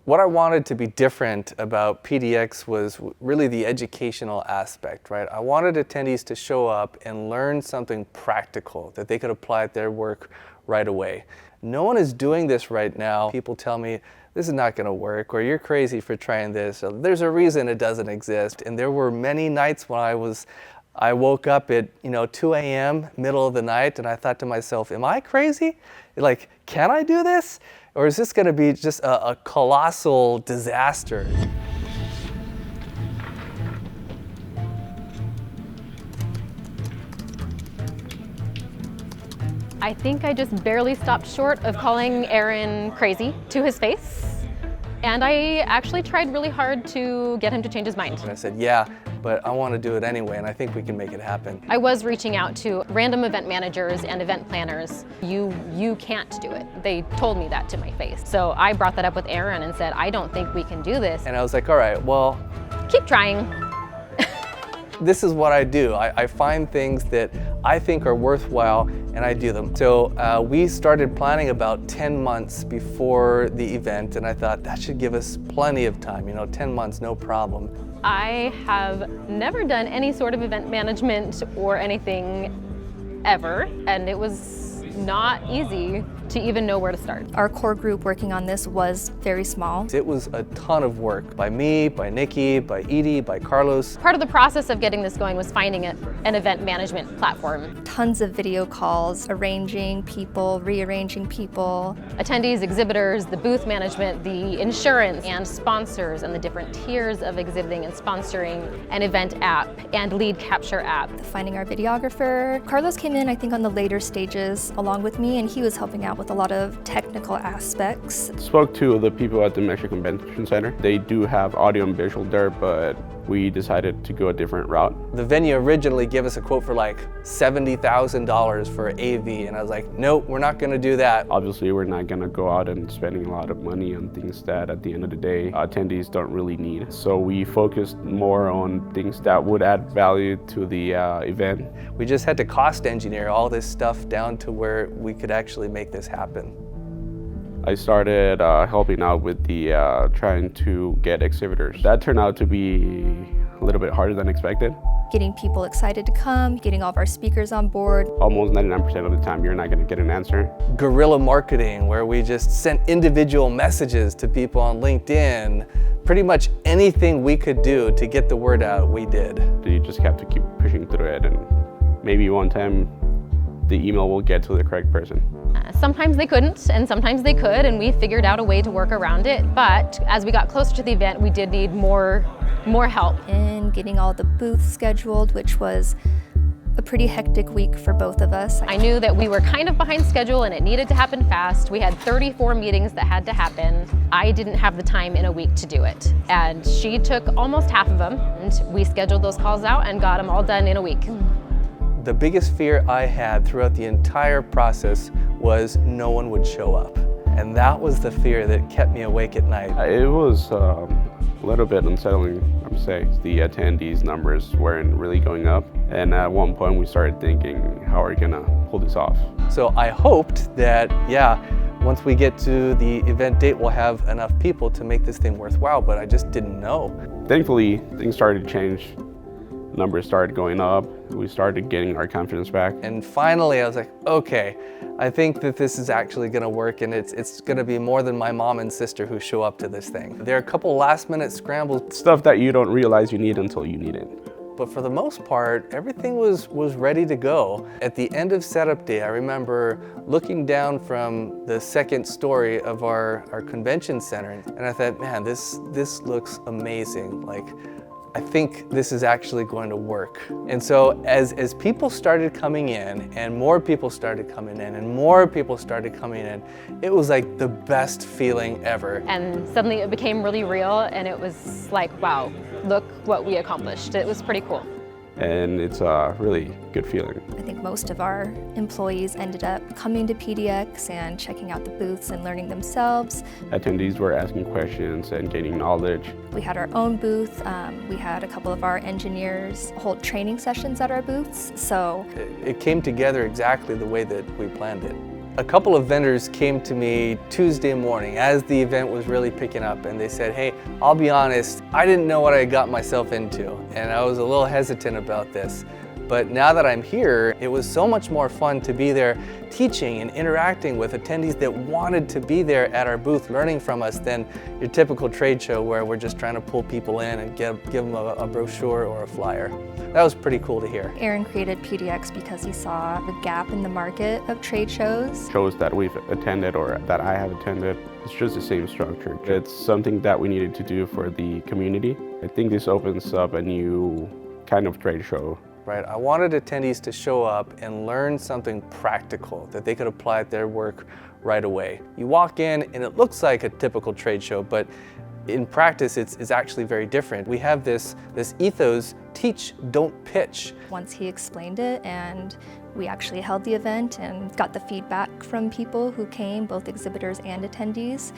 What I wanted to be different about PDX was really the educational aspect, right? I wanted attendees to show up and learn something practical that they could apply at their work right away. No one is doing this right now. People tell me, this is not gonna work, or you're crazy for trying this, or there's a reason it doesn't exist. And there were many nights when I woke up at 2 a.m., middle of the night, and I thought to myself, am I crazy? Like, can I do this? Or is this gonna be just a colossal disaster? I think I just barely stopped short of calling Aaron crazy to his face. And I actually tried really hard to get him to change his mind. And I said, yeah, but I want to do it anyway, and I think we can make it happen. I was reaching out to random event managers and event planners. You can't do it. They told me that to my face. So I brought that up with Aaron and said, I don't think we can do this. And I was like, all right, well, keep trying. This is what I do. I find things that I think are worthwhile and I do them. So we started planning about 10 months before the event, and I thought that should give us plenty of time, 10 months, no problem. I have never done any sort of event management or anything ever, and it was not easy to even know where to start. Our core group working on this was very small. It was a ton of work by me, by Nikki, by Edie, by Carlos. Part of the process of getting this going was finding an event management platform. Tons of video calls, arranging people, rearranging people. Attendees, exhibitors, the booth management, the insurance, and sponsors, and the different tiers of exhibiting and sponsoring an event app and lead capture app. Finding our videographer. Carlos came in, I think, on the later stages along with me, and he was helping out with a lot of technical aspects. Spoke to the people at the Mexico Convention Center. They do have audio and visual there, but we decided to go a different route. The venue originally gave us a quote for like $70,000 for AV, and I was like, nope, we're not gonna do that. Obviously, we're not gonna go out and spending a lot of money on things that at the end of the day, attendees don't really need. So we focused more on things that would add value to the event. We just had to cost engineer all this stuff down to where we could actually make this happen. I started helping out with the trying to get exhibitors. That turned out to be a little bit harder than expected. Getting people excited to come, getting all of our speakers on board. Almost 99% of the time, you're not going to get an answer. Guerrilla marketing, where we just sent individual messages to people on LinkedIn. Pretty much anything we could do to get the word out, we did. You just have to keep pushing through it, and maybe one time the email will get to the correct person. Sometimes they couldn't, and sometimes they could, and we figured out a way to work around it. But as we got closer to the event, we did need more help. In getting all the booths scheduled, which was a pretty hectic week for both of us. I knew that we were kind of behind schedule and it needed to happen fast. We had 34 meetings that had to happen. I didn't have the time in a week to do it. And she took almost half of them, and we scheduled those calls out and got them all done in a week. The biggest fear I had throughout the entire process was no one would show up. And that was the fear that kept me awake at night. It was a little bit unsettling, I would say. The attendees numbers weren't really going up. And at one point we started thinking, how are we gonna pull this off? So I hoped that, once we get to the event date, we'll have enough people to make this thing worthwhile, but I just didn't know. Thankfully, things started to change. Numbers started going up. We started getting our confidence back. And finally, I was like, okay, I think that this is actually gonna work, and it's gonna be more than my mom and sister who show up to this thing. There are a couple last minute scrambles. Stuff that you don't realize you need until you need it. But for the most part, everything was ready to go. At the end of setup day, I remember looking down from the second story of our convention center, and I thought, man, this looks amazing. Like, I think this is actually going to work. And so as people started coming in, and more people started coming in, and more people started coming in, it was like the best feeling ever. And suddenly it became really real, and it was like, wow, look what we accomplished. It was pretty cool. And it's a really good feeling. I think most of our employees ended up coming to PDX and checking out the booths and learning themselves. Attendees were asking questions and gaining knowledge. We had our own booth. We had a couple of our engineers hold training sessions at our booths. So it came together exactly the way that we planned it. A couple of vendors came to me Tuesday morning as the event was really picking up, and they said, hey, I'll be honest, I didn't know what I got myself into, and I was a little hesitant about this. But now that I'm here, it was so much more fun to be there teaching and interacting with attendees that wanted to be there at our booth learning from us than your typical trade show where we're just trying to pull people in and give them a brochure or a flyer. That was pretty cool to hear. Aaron created PDX because he saw the gap in the market of trade shows. Shows that we've attended or that I have attended, it's just the same structure. It's something that we needed to do for the community. I think this opens up a new kind of trade show. Right. I wanted attendees to show up and learn something practical that they could apply at their work right away. You walk in and it looks like a typical trade show, but in practice it's actually very different. We have this ethos, teach, don't pitch. Once he explained it, and we actually held the event and got the feedback from people who came, both exhibitors and attendees,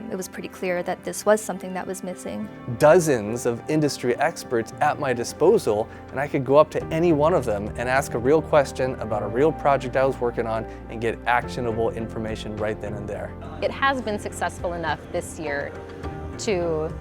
it was pretty clear that this was something that was missing. Dozens of industry experts at my disposal, and I could go up to any one of them and ask a real question about a real project I was working on and get actionable information right then and there. It has been successful enough this year to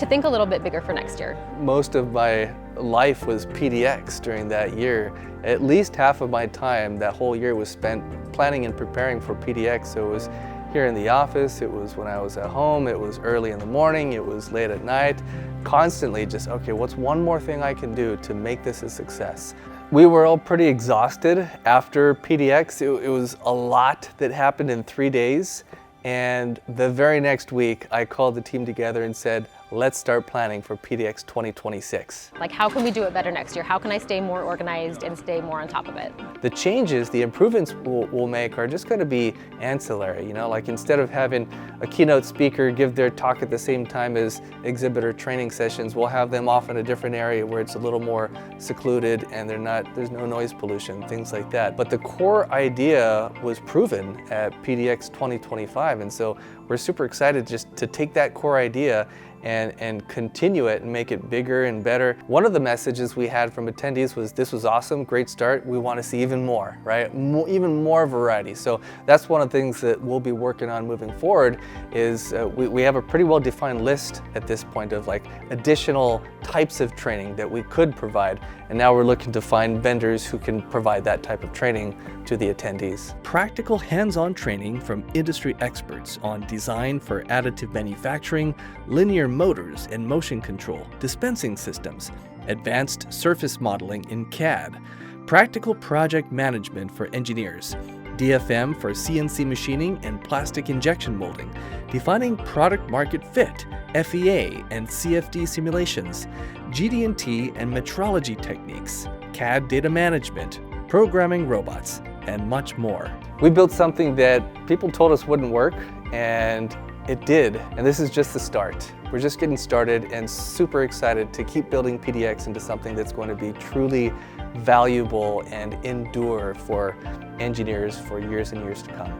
think a little bit bigger for next year. Most of my life was PDX during that year. At least half of my time that whole year was spent planning and preparing for PDX. So it was here in the office, it was when I was at home, it was early in the morning, it was late at night, constantly just, okay, what's one more thing I can do to make this a success? We were all pretty exhausted after PDX. It was a lot that happened in 3 days. And the very next week, I called the team together and said, let's start planning for PDX 2026. Like, how can we do it better next year? How can I stay more organized and stay more on top of it? The changes, the improvements we'll make are just going to be ancillary. You know, like instead of having a keynote speaker give their talk at the same time as exhibitor training sessions, we'll have them off in a different area where it's a little more secluded and there's no noise pollution, things like that. But the core idea was proven at PDX 2025, and so we're super excited just to take that core idea and continue it and make it bigger and better. One of the messages we had from attendees was, this was awesome, great start, we want to see even more, right? Even more variety. So that's one of the things that we'll be working on moving forward is we have a pretty well defined list at this point of like additional types of training that we could provide. And now we're looking to find vendors who can provide that type of training to the attendees. Practical hands-on training from industry experts on design for additive manufacturing, linear motors and motion control, dispensing systems, advanced surface modeling in CAD, practical project management for engineers, DFM for CNC machining and plastic injection molding, defining product market fit, FEA and CFD simulations, GD&T and metrology techniques, CAD data management, programming robots, and much more. We built something that people told us wouldn't work, and it did, and this is just the start. We're just getting started and super excited to keep building PDX into something that's going to be truly valuable and endure for engineers for years and years to come.